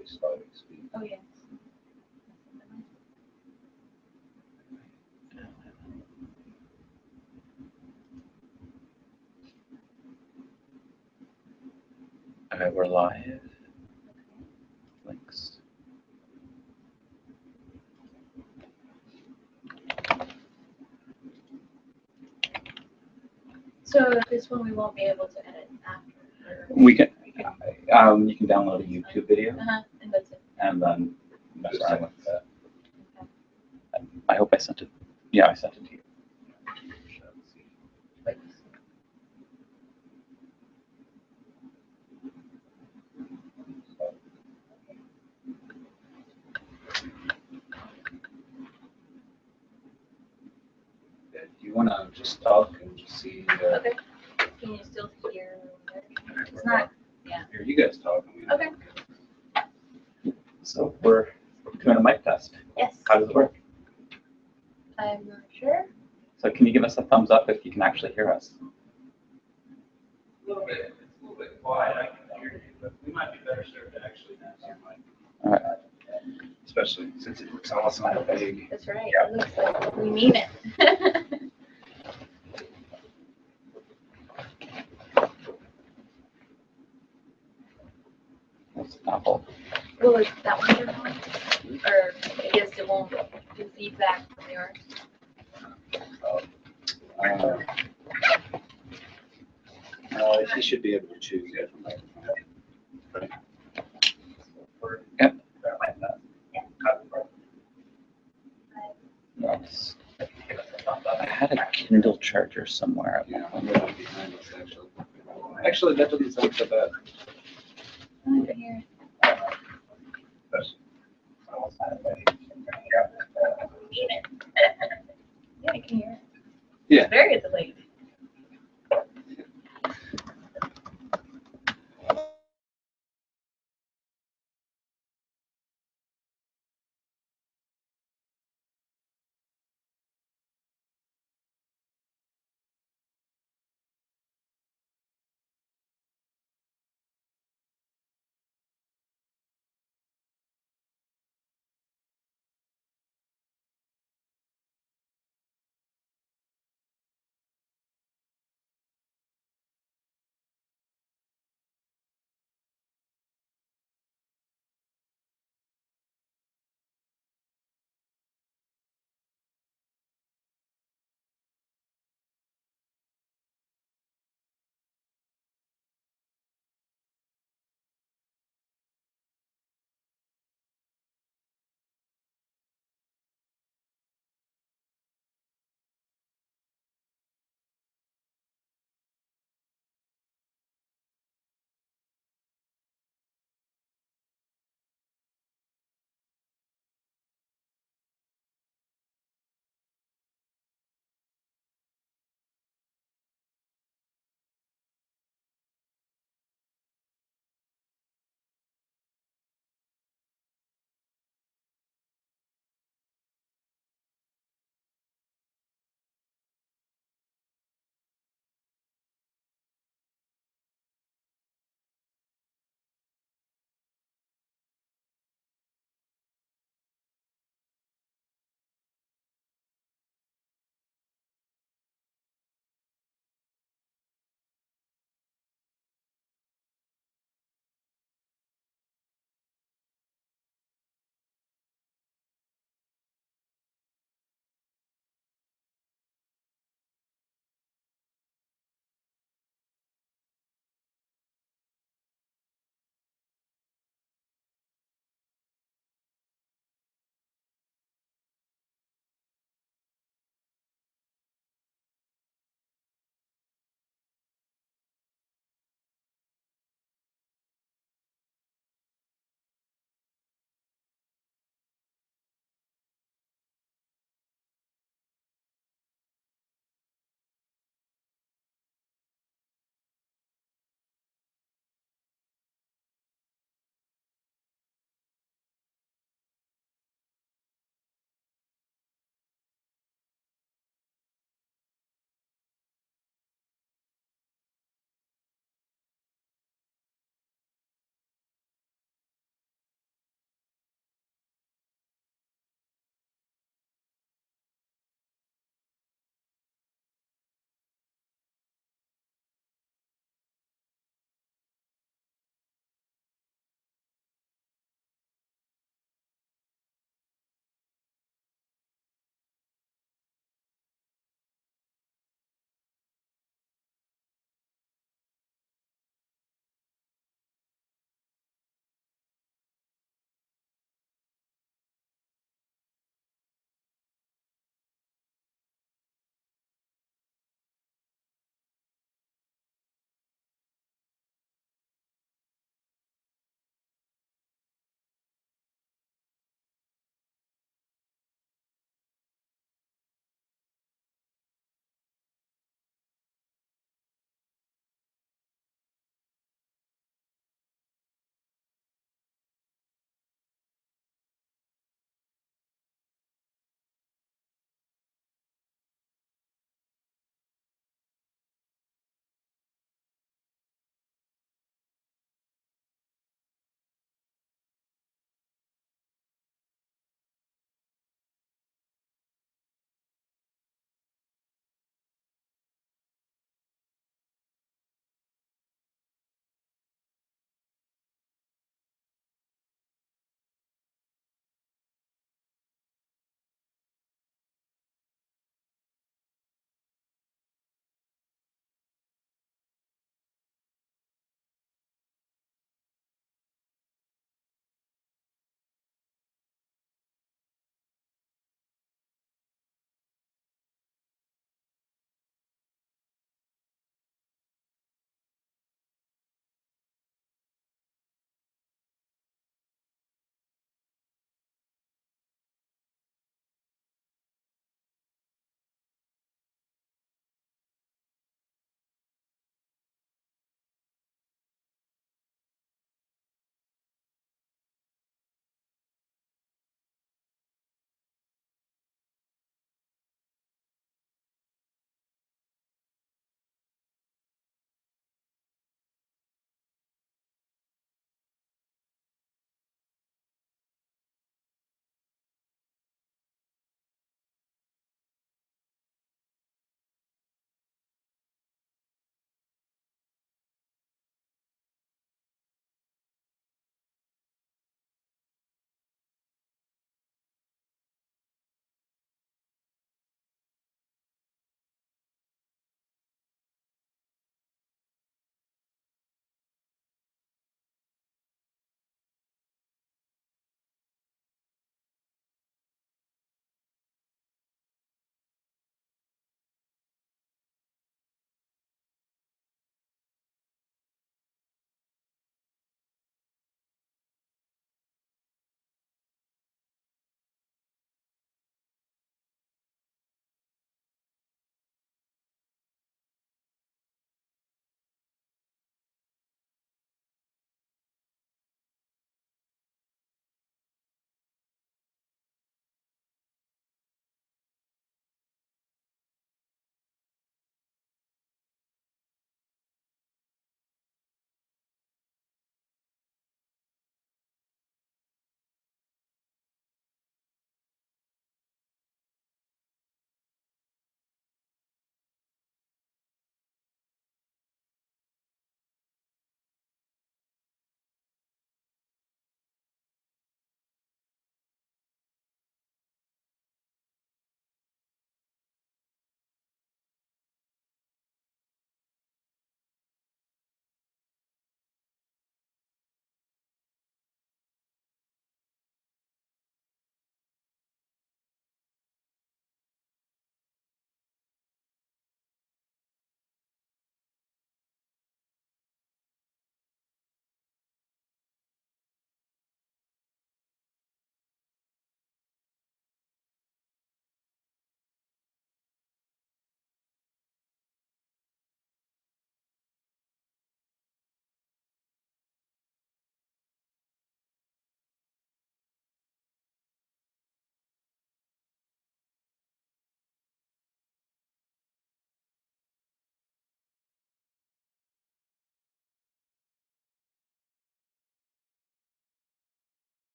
really slowly speak. Oh, yes. Okay, we're live. Links. So this one we won't be able to edit after. We can. You can download a YouTube video And that's it. and then mess Just around with like that. Okay. I hope I sent it. Yeah, I sent it to you. Yeah, do you want to just talk and just see? Okay. Can you still hear? It's not. Yeah. Here, you guys talk. Okay. So we're doing a mic test. Yes. How does it work? I'm not sure. So can you give us a thumbs up if you can actually hear us? A little bit. It's a little bit quiet. I can hear you, but we might be better served to actually have some mic. All right. Especially since it looks awesome and big. That's right. Yeah. It looks like we mean it. That's Apple. Well, is that one turn on? Or I guess it won't do feedback from yours. He should be able to choose it. Right. Yep. Yeah. Yes. I had a Kindle charger somewhere. Yeah, I'm right behind us, actually. Actually, that doesn't sound so bad. I can hear it. Yeah, I can hear it. Yeah. It's very delayed.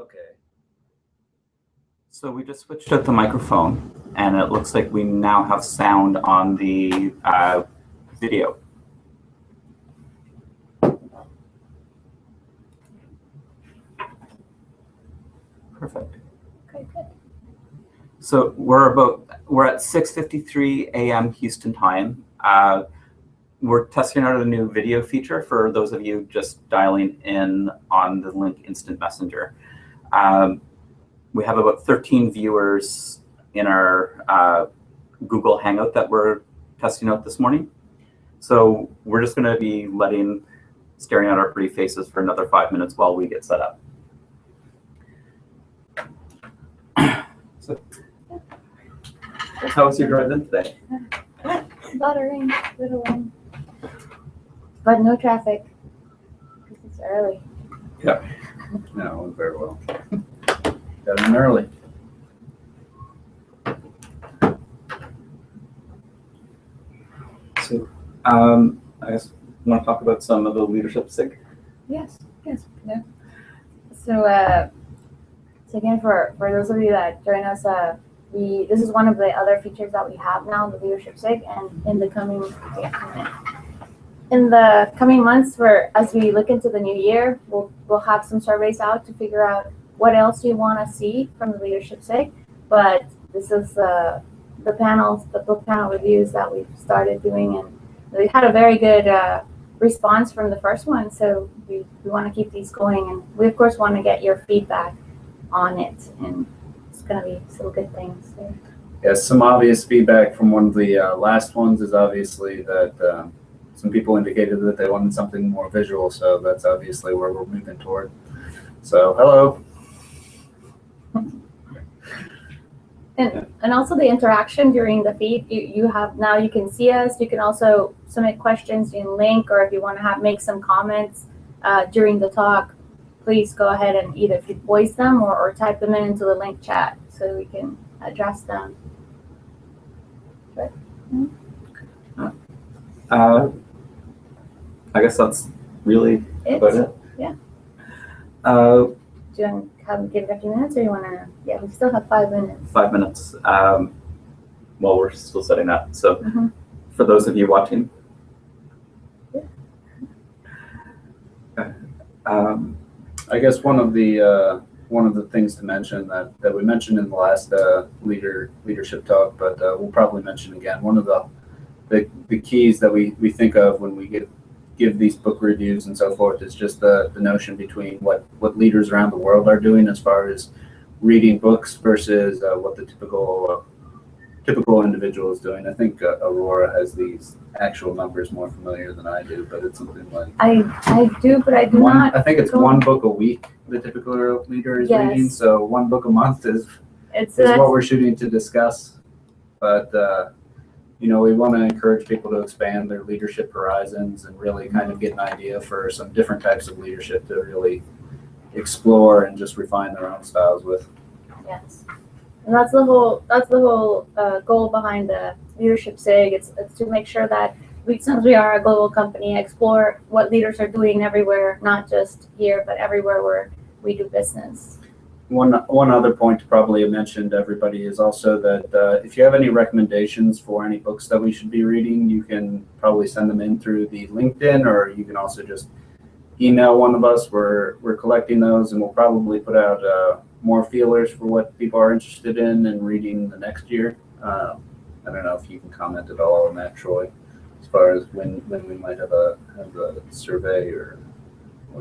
Okay. So we just switched out the microphone, and it looks like we now have sound on the video. Perfect. Okay, good. So we're at 6:53 a.m. Houston time. We're testing out a new video feature for those of you just dialing in on the link Instant Messenger. We have about 13 viewers in our Google Hangout that we're testing out this morning. So we're just going to be staring at our pretty faces for another 5 minutes while we get set up. So, how was your drive in today? A lot of rain, little rain. But no traffic, because it's early. Yeah. No, it went very well. Got in early. So, I guess want to talk about some of the leadership SIG. Yes. Yeah. So, so again, for those of you that join us, this is one of the other features that we have now, the leadership SIG, and in the coming months, as we look into the new year, we'll have some surveys out to figure out what else you want to see from the leadership SIG. But this is the book panel reviews that we've started doing, and we had a very good response from the first one. So we want to keep these going, and we of course want to get your feedback on it, and it's going to be some good things there. Yes, some obvious feedback from one of the last ones is obviously that some people indicated that they wanted something more visual, so that's obviously where we're moving toward. So, hello. And also the interaction during the feed, you can see us. You can also submit questions in link, or if you want to make some comments during the talk, please go ahead and either voice them or type them into the link chat so we can address them. I guess that's really about it. Yeah. Do you want to give it a few minutes, or you want to? Yeah, we still have 5 minutes. 5 minutes while we're still setting up. So for those of you watching. I guess one of the things to mention that we mentioned in the last leadership talk, but we'll probably mention again. One of the keys that we think of when we give these book reviews and so forth is just the notion between what leaders around the world are doing as far as reading books versus what the typical individual is doing. I think Aurora has these actual numbers more familiar than I do, but it's something like I do, but I do not. I think it's one book a week the typical leader is reading, so one book a month is what we're shooting to discuss. But we want to encourage people to expand their leadership horizons and really kind of get an idea for some different types of leadership to really explore and just refine their own styles with. Yes. And that's the whole goal behind the leadership SIG. It's to make sure that since we are a global company, explore what leaders are doing everywhere, not just here, but everywhere where we do business. One other point to probably mention to everybody is also that if you have any recommendations for any books that we should be reading, you can probably send them in through the LinkedIn, or you can also just email one of us. We're collecting those, and we'll probably put out more feelers for what people are interested in and reading the next year. I don't know if you can comment at all on that, Troy, as far as when we might have a survey or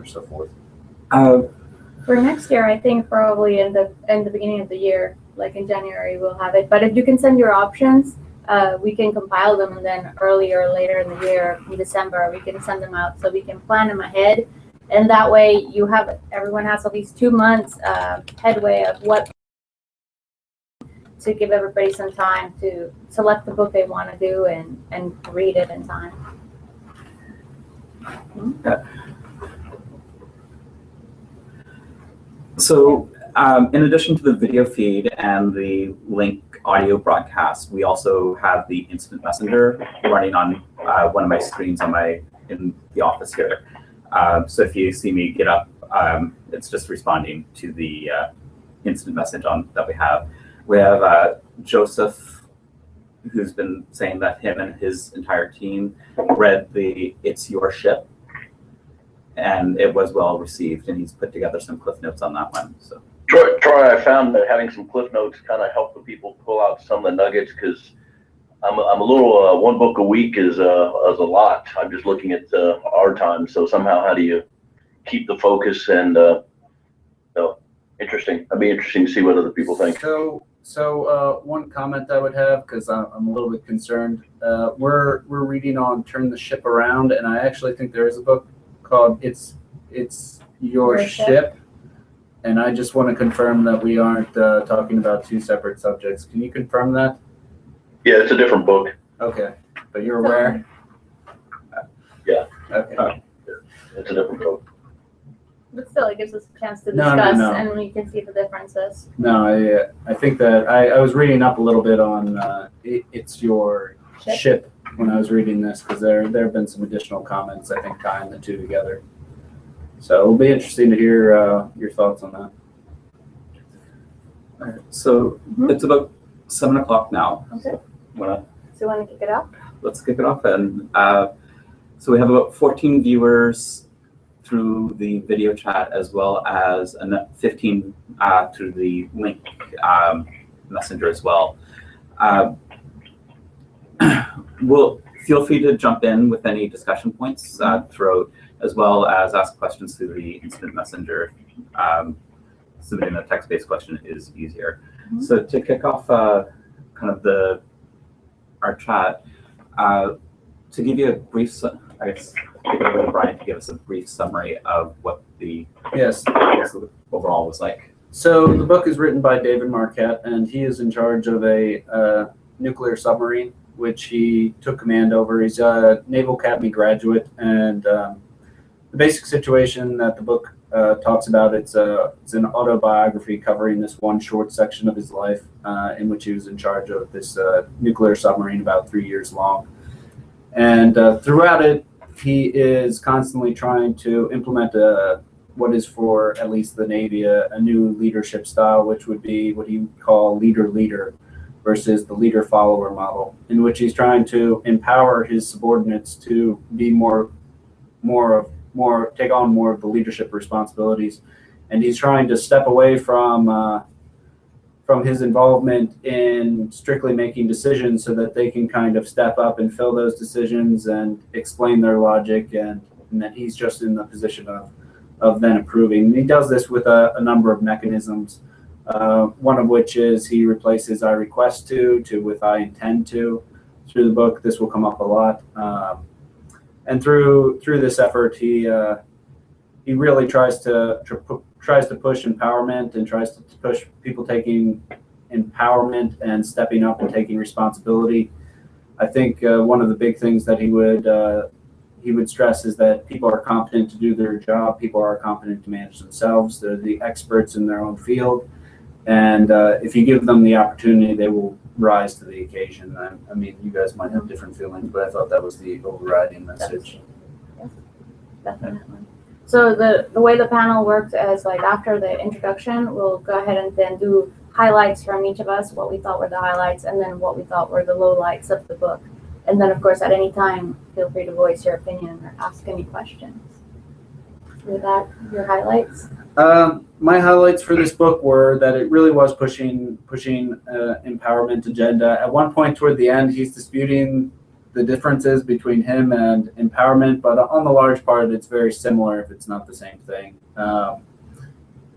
so forth. For next year, I think probably in the beginning of the year, like in January, we'll have it. But if you can send your options, we can compile them, and then earlier or later in the year, in December, we can send them out so we can plan them ahead. And that way, everyone has at least 2 months headway of what to give everybody some time to select the book they want to do and read it in time. Yeah. So in addition to the video feed and the link audio broadcast, we also have the instant messenger running on one of my screens in the office here. So if you see me get up it's just responding to the instant message that we have. We have Joseph, who's been saying that him and his entire team read the It's Your Ship, and it was well received, and he's put together some cliff notes on that one. So Troy, I found that having some cliff notes kind of helped the people pull out some of the nuggets, because I'm a little one book a week is a lot. I'm just looking at our time, so somehow how do you keep the focus? And interesting. It'd be interesting to see what other people think. So one comment I would have, because I'm a little bit concerned, we're reading on Turn the Ship Around, and I actually think there is a book called It's Your Ship. And I just want to confirm that we aren't talking about two separate subjects. Can you confirm that? Yeah, it's a different book. Okay, but you're aware? Yeah. Okay. It's a different book. But still, it gives us a chance to No, discuss, no. and we can see the differences. No, I think that I was reading up a little bit on It's Your Ship when I was reading this, because there have been some additional comments, I think, tying the two together. So it'll be interesting to hear your thoughts on that. all right, so it's about 7 o'clock now. Okay. Wanna So you want to kick it off? let's kick it off. And so we have about 14 viewers through the video chat, as well as 15 through the link messenger as well. We'll feel free to jump in with any discussion points throughout, as well as ask questions through the instant messenger. Submitting a text-based question is easier. So to kick off kind of our chat, to give you a brief, I guess, kick it over to Brian to give us a brief summary of what the overall was like. So the book is written by David Marquet, and he is in charge of a nuclear submarine, which he took command over. He's a Naval Academy graduate, and the basic situation that the book talks about, it's an autobiography covering this one short section of his life in which he was in charge of this nuclear submarine, about 3 years long. And throughout it, he is constantly trying to implement what is, for at least the Navy, a new leadership style, which would be what he would call leader-leader versus the leader-follower model, in which he's trying to empower his subordinates to be take on more of the leadership responsibilities. And he's trying to step away from his involvement in strictly making decisions, so that they can kind of step up and fill those decisions and explain their logic, and that he's just in the position of then approving. And he does this with a number of mechanisms, one of which is he replaces I request to with I intend to. Through the book, this will come up a lot. And through this effort, he really tries to push empowerment, and tries to push people taking empowerment and stepping up and taking responsibility. I think one of the big things that he would stress is that people are competent to do their job. People are competent to manage themselves. They're the experts in their own field, and if you give them the opportunity, they will rise to the occasion. I mean, you guys might have different feelings, but I thought that was the overriding message. Yes, definitely. So the way the panel works is, like, after the introduction, we'll go ahead and then do highlights from each of us, what we thought were the highlights, and then what we thought were the lowlights of the book. And then, of course, at any time, feel free to voice your opinion or ask any questions. With that, your highlights? My highlights for this book were that it really was pushing empowerment agenda. At one point toward the end, he's disputing the differences between him and empowerment, but on the large part, it's very similar, if it's not the same thing.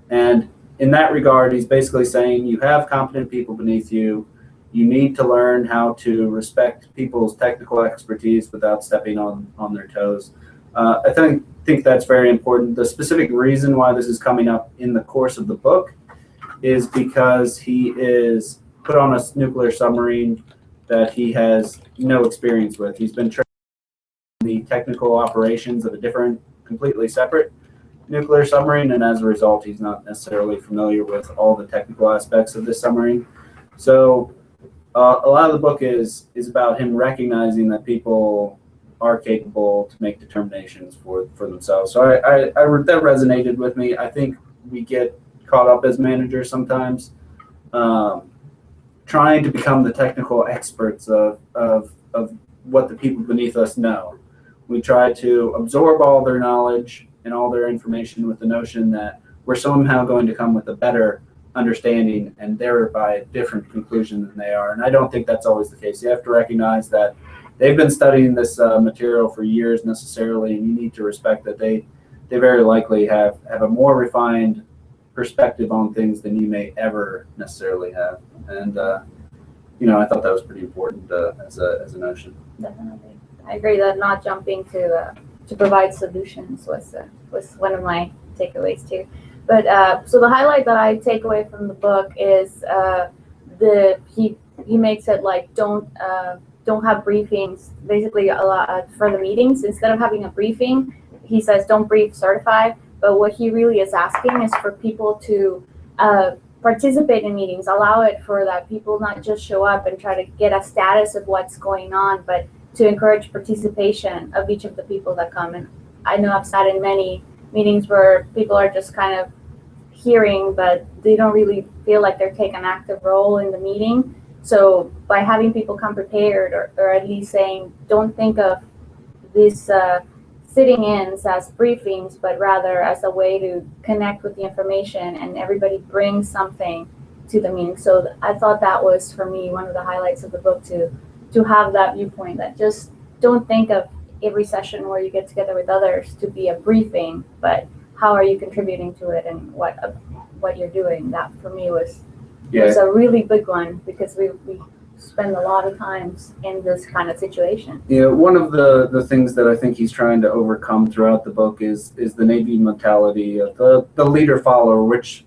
And in that regard, he's basically saying you have competent people beneath you. You need to learn how to respect people's technical expertise without stepping on their toes. I think that's very important. The specific reason why this is coming up in the course of the book is because he is put on a nuclear submarine that he has no experience with. He's been trained in the technical operations of a different, completely separate nuclear submarine, and as a result, he's not necessarily familiar with all the technical aspects of this submarine. So a lot of the book is about him recognizing that people are capable to make determinations for themselves. So that resonated with me. I think we get caught up as managers sometimes, trying to become the technical experts of what the people beneath us know. We try to absorb all their knowledge and all their information with the notion that we're somehow going to come with a better understanding and thereby a different conclusion than they are. And I don't think that's always the case. You have to recognize that they've been studying this material for years necessarily, and you need to respect that they very likely have a more refined perspective on things than you may ever necessarily have. And I thought that was pretty important as a notion. Definitely. I agree that not jumping to provide solutions was one of my takeaways too. But so the highlight that I take away from the book is he makes it like don't have briefings. Basically, a lot for the meetings. Instead of having a briefing, he says don't brief, certify. But what he really is asking is for people to participate in meetings. Allow it for that people not just show up and try to get a status of what's going on, but to encourage participation of each of the people that come. And I know I've sat in many meetings where people are just kind of hearing, but they don't really feel like they're taking an active role in the meeting. So by having people come prepared, or at least saying, don't think of these sitting-ins as briefings, but rather as a way to connect with the information and everybody brings something to the meeting. So I thought that was, for me, one of the highlights of the book, to have that viewpoint, that just don't think of every session where you get together with others to be a briefing, but how are you contributing to it and what you're doing. That for me was a really big one, because we spend a lot of times in this kind of situation. Yeah, one of the things that I think he's trying to overcome throughout the book is the Navy mentality of the leader follower, which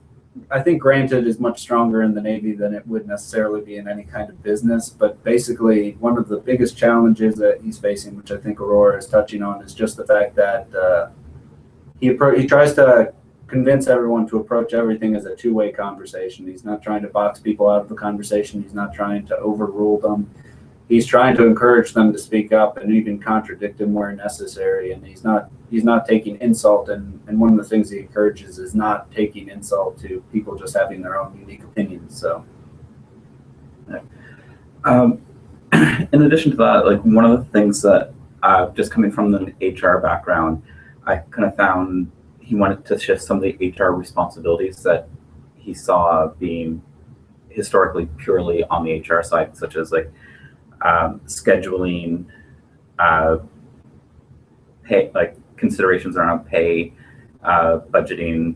I think, granted, is much stronger in the Navy than it would necessarily be in any kind of business. But basically, one of the biggest challenges that he's facing, which I think Aurora is touching on, is just the fact that he tries to convince everyone to approach everything as a two-way conversation. He's not trying to box people out of the conversation. He's not trying to overrule them. He's trying to encourage them to speak up and even contradict him where necessary. And he's not taking insult. And one of the things he encourages is not taking insult to people just having their own unique opinions. So, in addition to that, like one of the things that just coming from the HR background, I kind of found he wanted to shift some of the HR responsibilities that he saw being historically purely on the HR side, such as like scheduling, pay, like considerations around pay, budgeting,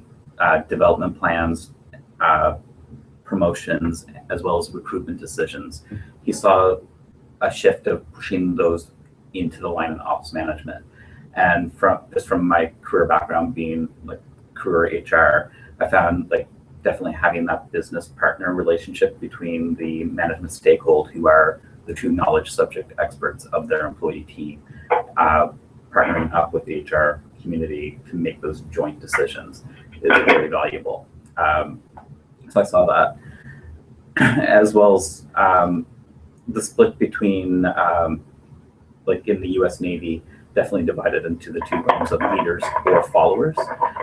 development plans, promotions, as well as recruitment decisions. He saw a shift of pushing those into the line of ops management. And from my career background being like career HR, I found like definitely having that business partner relationship between the management stakeholder, who are the true knowledge subject experts of their employee team, partnering up with the HR community to make those joint decisions is very valuable. So I saw that, as well as the split between like in the U.S. Navy, definitely divided into the two realms of leaders or followers,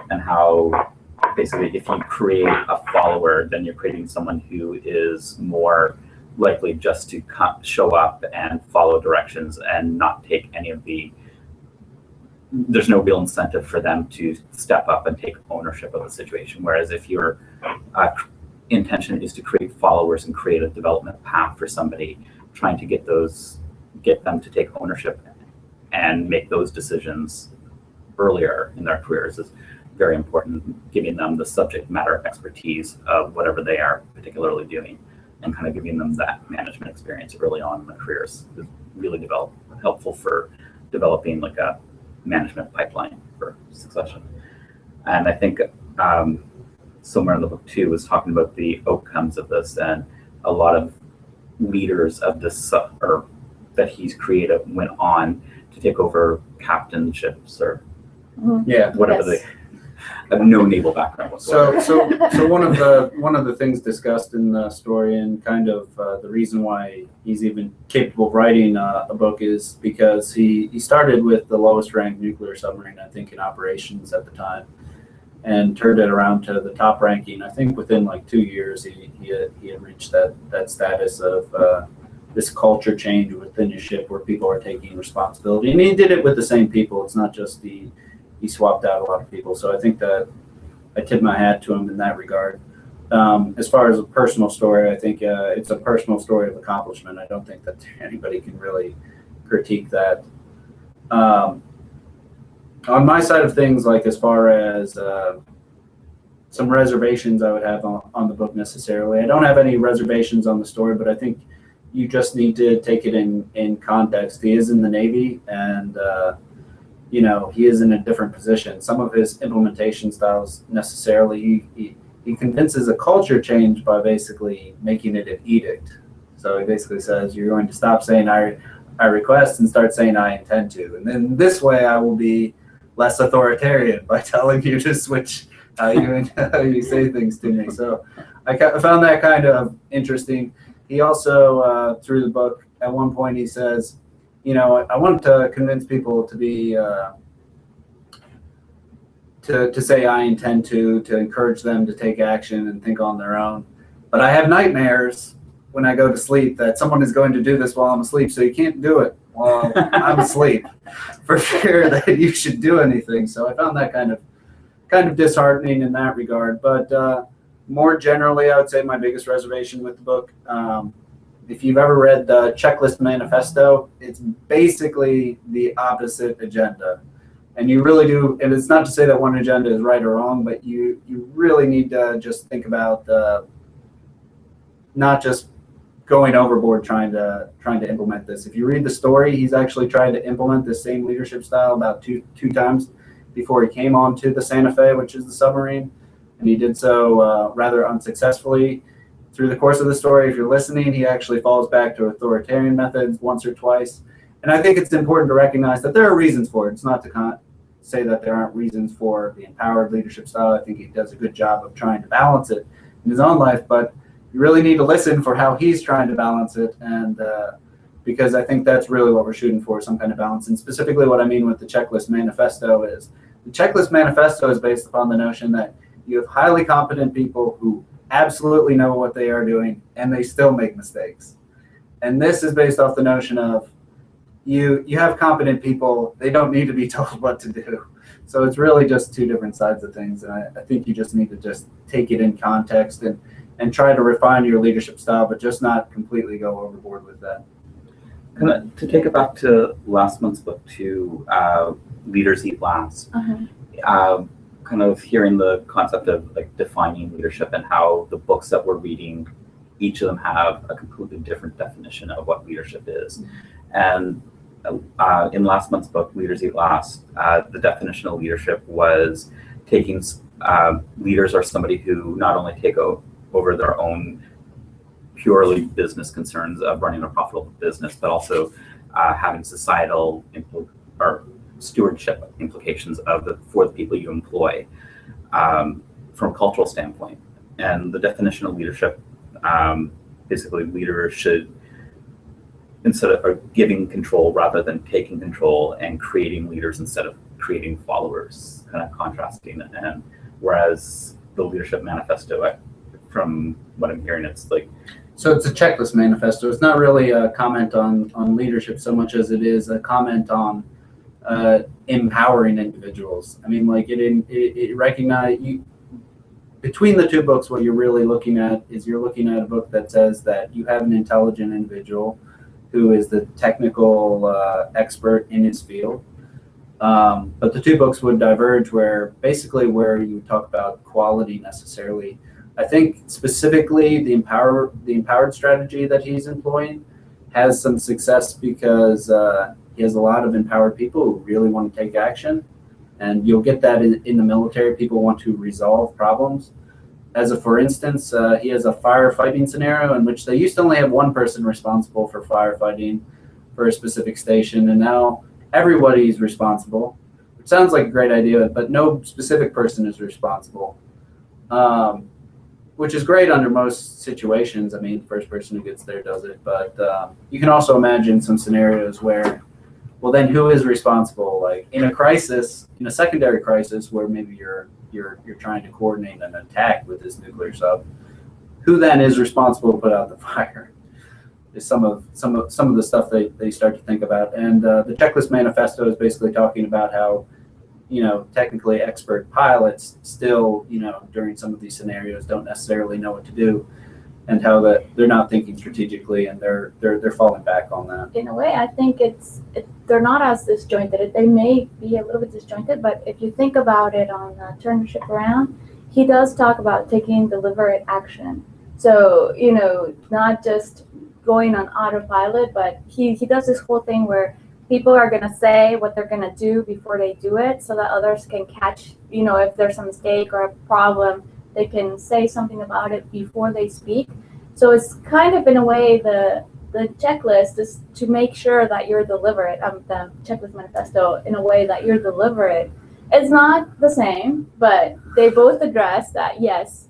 and how basically if you create a follower, then you're creating someone who is more likely just to show up and follow directions and not take any of there's no real incentive for them to step up and take ownership of the situation. Whereas if your intention is to create followers and create a development path for somebody, trying to get them to take ownership and make those decisions earlier in their careers is very important, giving them the subject matter expertise of whatever they are particularly doing, and kind of giving them that management experience early on in their careers is really helpful for developing like a management pipeline for succession. And I think somewhere in the book too was talking about the outcomes of this, and a lot of leaders of this or that he's created went on to take over captainships or whatever I have no naval background whatsoever. So one of the things discussed in the story, and kind of the reason why he's even capable of writing a book, is because he started with the lowest ranked nuclear submarine, I think, in operations at the time, and turned it around to the top ranking. I think within like 2 years he had reached that status of this culture change within his ship where people are taking responsibility, and he did it with the same people. It's not just he swapped out a lot of people. So I think that I tip my hat to him in that regard. As far as a personal story, I think it's a personal story of accomplishment. I don't think that anybody can really critique that. On my side of things, like as far as some reservations I would have on the book necessarily, I don't have any reservations on the story, but I think you just need to take it in context. He is in the Navy, and he is in a different position. Some of his implementation styles necessarily, he convinces a culture change by basically making it an edict. So he basically says, you're going to stop saying I request and start saying I intend to. And then this way I will be less authoritarian by telling you to switch how you say things to me. So I found that kind of interesting. He also, through the book, at one point he says, I want to convince people to be, to say I intend to encourage them to take action and think on their own. But I have nightmares when I go to sleep that someone is going to do this while I'm asleep, so you can't do it while I'm asleep for fear that you should do anything. So I found that kind of disheartening in that regard. But more generally, I would say my biggest reservation with the book, if you've ever read the Checklist Manifesto, it's basically the opposite agenda. And you really do, and it's not to say that one agenda is right or wrong, but you really need to just think about not just going overboard trying to implement this. If you read the story, he's actually tried to implement the same leadership style about two times before he came onto the Santa Fe, which is the submarine. And he did so rather unsuccessfully. Through the course of the story, if you're listening, he actually falls back to authoritarian methods once or twice. And I think it's important to recognize that there are reasons for it. It's not to say that there aren't reasons for the empowered leadership style. I think he does a good job of trying to balance it in his own life, but you really need to listen for how he's trying to balance it, and because I think that's really what we're shooting for, some kind of balance. And specifically what I mean with the Checklist Manifesto is, the Checklist Manifesto is based upon the notion that you have highly competent people who absolutely know what they are doing, and they still make mistakes. And this is based off the notion of you have competent people, they don't need to be told what to do. So it's really just two different sides of things. And I think you just need to just take it in context and try to refine your leadership style, but just not completely go overboard with that. To take it back to last month's book, to Leaders Eat Last, kind of hearing the concept of like defining leadership and how the books that we're reading, each of them have a completely different definition of what leadership is. And in last month's book, Leaders Eat Last, the definition of leadership was taking, leaders are somebody who not only take over their own purely business concerns of running a profitable business, but also having societal or stewardship implications for the people you employ from a cultural standpoint. And the definition of leadership, basically leaders should, instead of giving control rather than taking control, and creating leaders instead of creating followers, kind of contrasting. And whereas the Leadership Manifesto, from what I'm hearing, it's like, so it's a checklist manifesto. It's not really a comment on leadership so much as it is a comment on empowering individuals. I mean, like it recognize you. Between the two books, what you're really looking at is you're looking at a book that says that you have an intelligent individual who is the technical expert in his field. But the two books would diverge where you talk about quality necessarily. I think specifically the empowered strategy that he's employing has some success because he has a lot of empowered people who really want to take action. And you'll get that in the military. People want to resolve problems. For instance, he has a firefighting scenario in which they used to only have one person responsible for firefighting for a specific station, and now everybody's responsible, which sounds like a great idea, but no specific person is responsible, which is great under most situations. I mean, the first person who gets there does it, but you can also imagine some scenarios where, well, then who is responsible? Like in a crisis, in a secondary crisis where maybe you're trying to coordinate an attack with this nuclear sub, who then is responsible to put out the fire? Is some of the stuff they start to think about. And the checklist manifesto is basically talking about how, technically expert pilots still, during some of these scenarios don't necessarily know what to do, and how that they're not thinking strategically, and they're falling back on that. In a way, I think they're not as disjointed. They may be a little bit disjointed, but if you think about it on Turn the Ship Around, he does talk about taking deliberate action. So, not just going on autopilot, but he does this whole thing where people are going to say what they're going to do before they do it, so that others can catch, if there's a mistake or a problem, they can say something about it before they speak. So it's kind of, in a way, the checklist is to make sure that you're deliberate. The checklist manifesto, in a way that you're deliberate. It's not the same, but they both address that, yes,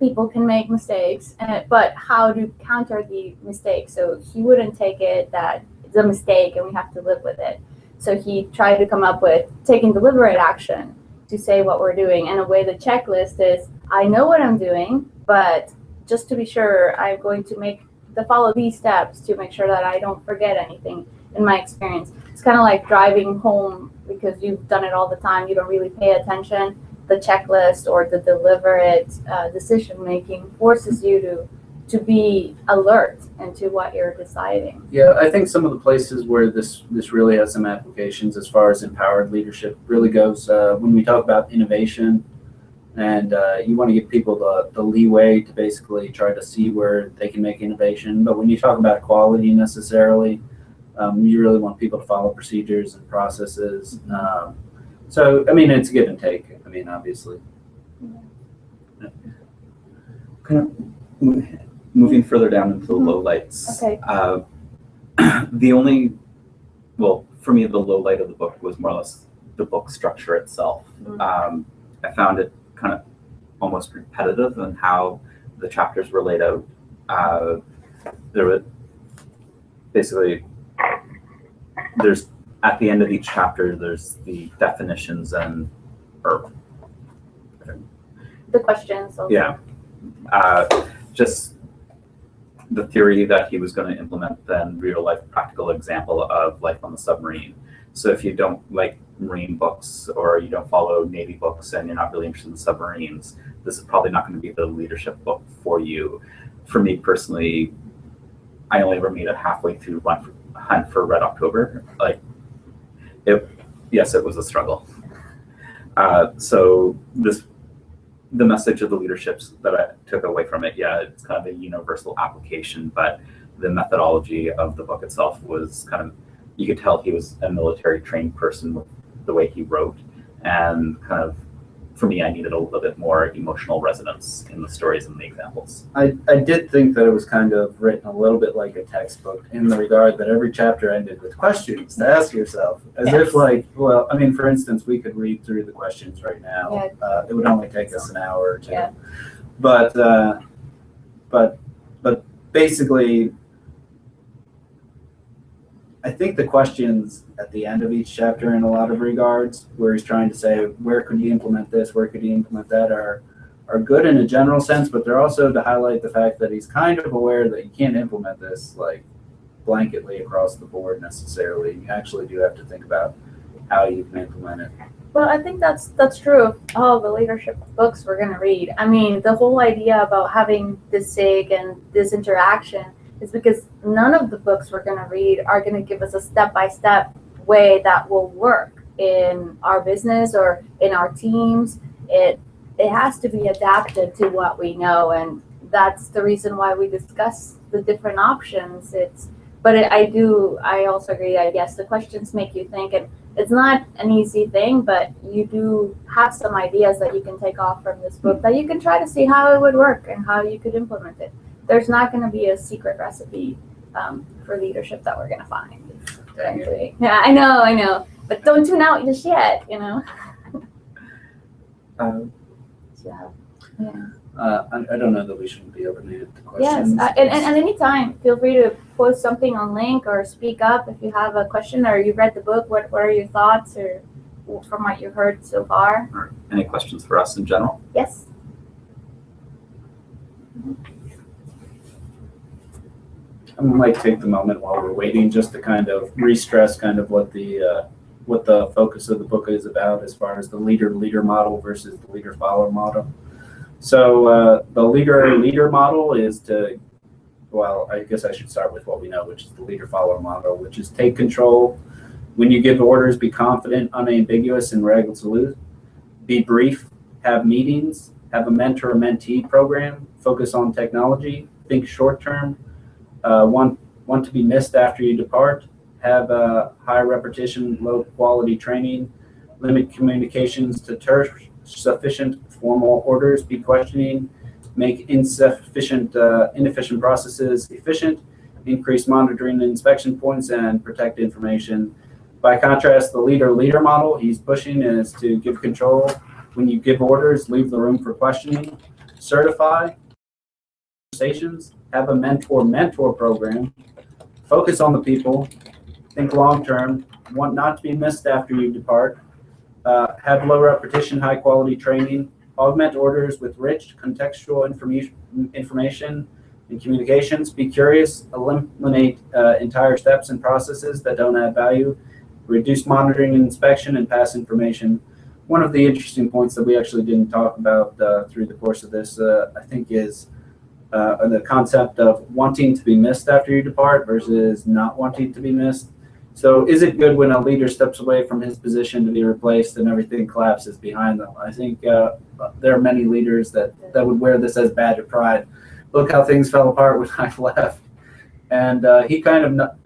people can make mistakes, but how to counter the mistake. So he wouldn't take it that it's a mistake and we have to live with it. So he tried to come up with taking deliberate action to say what we're doing. And a way the checklist is, I know what I'm doing, but just to be sure, I'm going to follow these steps to make sure that I don't forget anything in my experience. It's kind of like driving home because you've done it all the time. You don't really pay attention. The checklist or the deliberate decision making forces you to be alert into what you're deciding. Yeah, I think some of the places where this really has some applications as far as empowered leadership really goes when we talk about innovation, and you want to give people the leeway to basically try to see where they can make innovation. But when you talk about quality necessarily, you really want people to follow procedures and processes. So, I mean, it's give and take. I mean, obviously. Kind of moving further down into the lowlights. Okay. For me, the low light of the book was more or less the book structure itself. I found it kind of almost repetitive in how the chapters were laid out. There was basically, there's at the end of each chapter, there's the definitions or The questions. Also. Yeah. Just the theory that he was going to implement, then real life practical example of life on the submarine. So if you don't like marine books or you don't follow Navy books and you're not really interested in submarines, this is probably not going to be the leadership book for you. For me personally, I only ever made it halfway through Hunt for Red October. Yes, it was a struggle. So the message of the leaderships that I took away from it, it's kind of a universal application, but the methodology of the book itself was kind of, you could tell he was a military trained person with the way he wrote, and kind of, for me, I needed a little bit more emotional resonance in the stories and the examples. I did think that it was kind of written a little bit like a textbook in the regard that every chapter ended with questions to ask yourself, as if for instance, we could read through the questions right now. Yeah. It would only take us an hour or two. Yeah. But basically, I think the questions at the end of each chapter, in a lot of regards, where he's trying to say, where could you implement this, where could you implement that, are good in a general sense, but they're also to highlight the fact that he's kind of aware that you can't implement this like blanketly across the board necessarily. You actually do have to think about how you can implement it. Well, I think that's true of all the leadership books we're going to read. I mean, the whole idea about having this SIG and this interaction is because none of the books we're going to read are going to give us a step-by-step way that will work in our business or in our teams. It has to be adapted to what we know, and that's the reason why we discuss the different options. I also agree that yes, the questions make you think, and it's not an easy thing, but you do have some ideas that you can take off from this book that you can try to see how it would work and how you could implement it. There's not going to be a secret recipe for leadership that we're going to find. Yeah, I know. But don't tune out just yet, you know. Um, So, yeah. I don't know that we shouldn't be open-ended to Yes, questions. and anytime, feel free to post something on link or speak up if you have a question or you read the book. What are your thoughts or from what you heard so far? or any questions for us in general? Yes. I might take the moment while we're waiting just to kind of re-stress kind of what the focus of the book is about as far as the leader model versus the leader-follower model. So the leader model is to, well, I guess I should start with what we know, which is the leader-follower model, which is take control. When you give orders, be confident, unambiguous, and resolute. Be brief, have meetings, have a mentor-mentee program, focus on technology, think short-term, want to be missed after you depart, have high repetition, low quality training, limit communications to terse, sufficient formal orders, be questioning, make inefficient processes efficient, increase monitoring and inspection points, and protect information. By contrast, the leader model he's pushing is to give control. When you give orders, leave the room for questioning, certify conversations, have a mentor program, focus on the people, think long term, want not to be missed after you depart, have low repetition, high quality training, augment orders with rich contextual information and communications, be curious, eliminate entire steps and processes that don't add value, reduce monitoring and inspection, and pass information. One of the interesting points that we actually didn't talk about through the course of this, I think, is the concept of wanting to be missed after you depart versus not wanting to be missed. So is it good when a leader steps away from his position to be replaced and everything collapses behind them? I think there are many leaders that would wear this as a badge of pride. Look how things fell apart when I left. And he kind of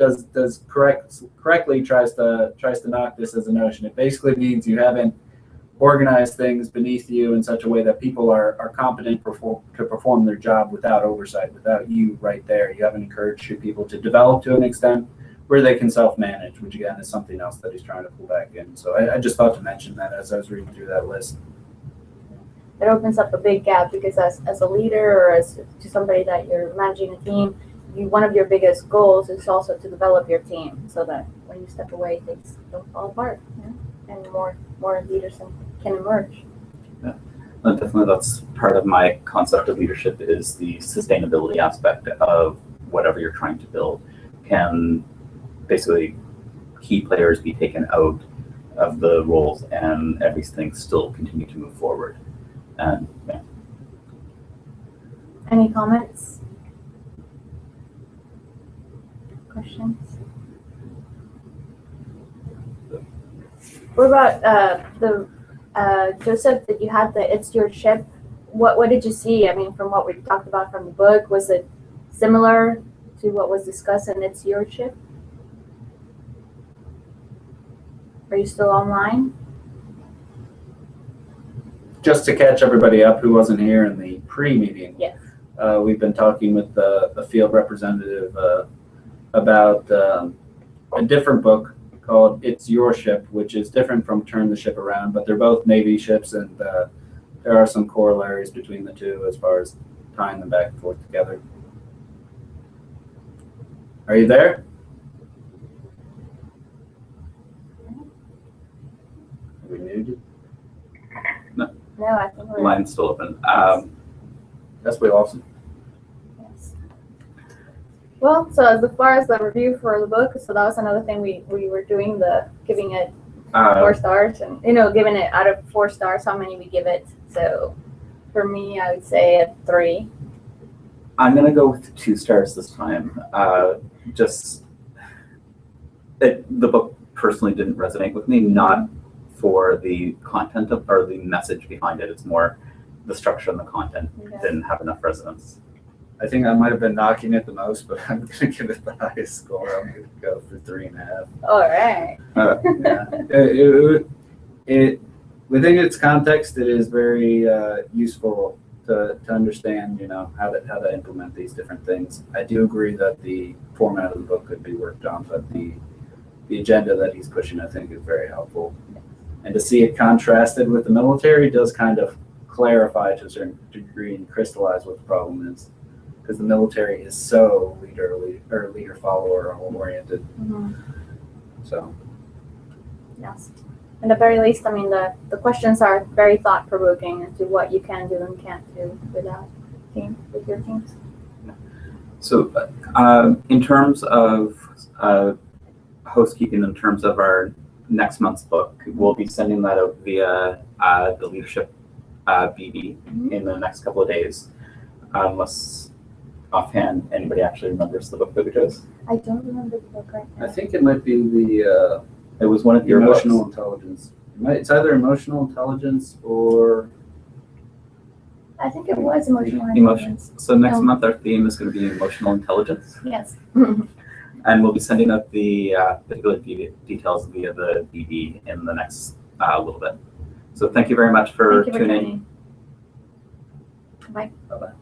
correctly tries to knock this as a notion. It basically means you haven't organize things beneath you in such a way that people are competent to perform their job without oversight, without you right there. You haven't encouraged your people to develop to an extent where they can self-manage, which again is something else that he's trying to pull back in. So I just thought to mention that as I was reading through that list. It opens up a big gap because as a leader or as to somebody that you're managing a team, one of your biggest goals is also to develop your team so that when you step away, things don't fall apart, you know, and more leaders can emerge. Yeah, definitely that's part of my concept of leadership is the sustainability aspect of whatever you're trying to build. Can basically key players be taken out of the roles and everything still continue to move forward? And yeah. Any comments? Questions? What about Joseph, that you had It's Your Ship? What did you see? I mean, from what we talked about from the book, was it similar to what was discussed in It's Your Ship? Are you still online? Just to catch everybody up who wasn't here in the pre-meeting, Yes. We've been talking with the field representative about a different book called It's Your Ship, which is different from Turn the Ship Around, but they're both Navy ships, and there are some corollaries between the two as far as tying them back and forth together. Are you there? Are we muted? No, I think we're. Line's still open. That's pretty awesome. Yes. Well, so as far as the review for the book, so that was another thing we were doing, giving it 4 stars, and giving it out of 4 stars, how many we give it. So for me, I would say a 3. I'm gonna go with 2 stars this time. The book personally didn't resonate with me, not for the content or the message behind it. It's more the structure and the content didn't have enough resonance. I think I might have been knocking it the most, but I'm going to give it the highest score. I'm going to go for 3.5. All right. Within its context, it is very useful to understand, how to implement these different things. I do agree that the format of the book could be worked on, but the the agenda that he's pushing, I think, is very helpful. And to see it contrasted with the military does kind of clarify to a certain degree and crystallize what the problem is, because the military is so leader follower oriented. Mhm. So Yes. At the very least, I mean, the questions are very thought provoking as to what you can do and can't do with your teams. So in terms of housekeeping, in terms of our next month's book, we'll be sending that out via the leadership BB in the next couple of days, unless offhand anybody actually remembers the book that we chose. I don't remember the book right now. I think it might be the It was one of your emotional books. intelligence. It's either emotional intelligence or I think it was emotional Emotion. intelligence. So next Oh. month our theme is going to be emotional intelligence, Yes. and we'll be sending out the particular details via the BB in the next little bit. So thank you very much for Thank you for tuning in. tuning in. Bye. bye-bye.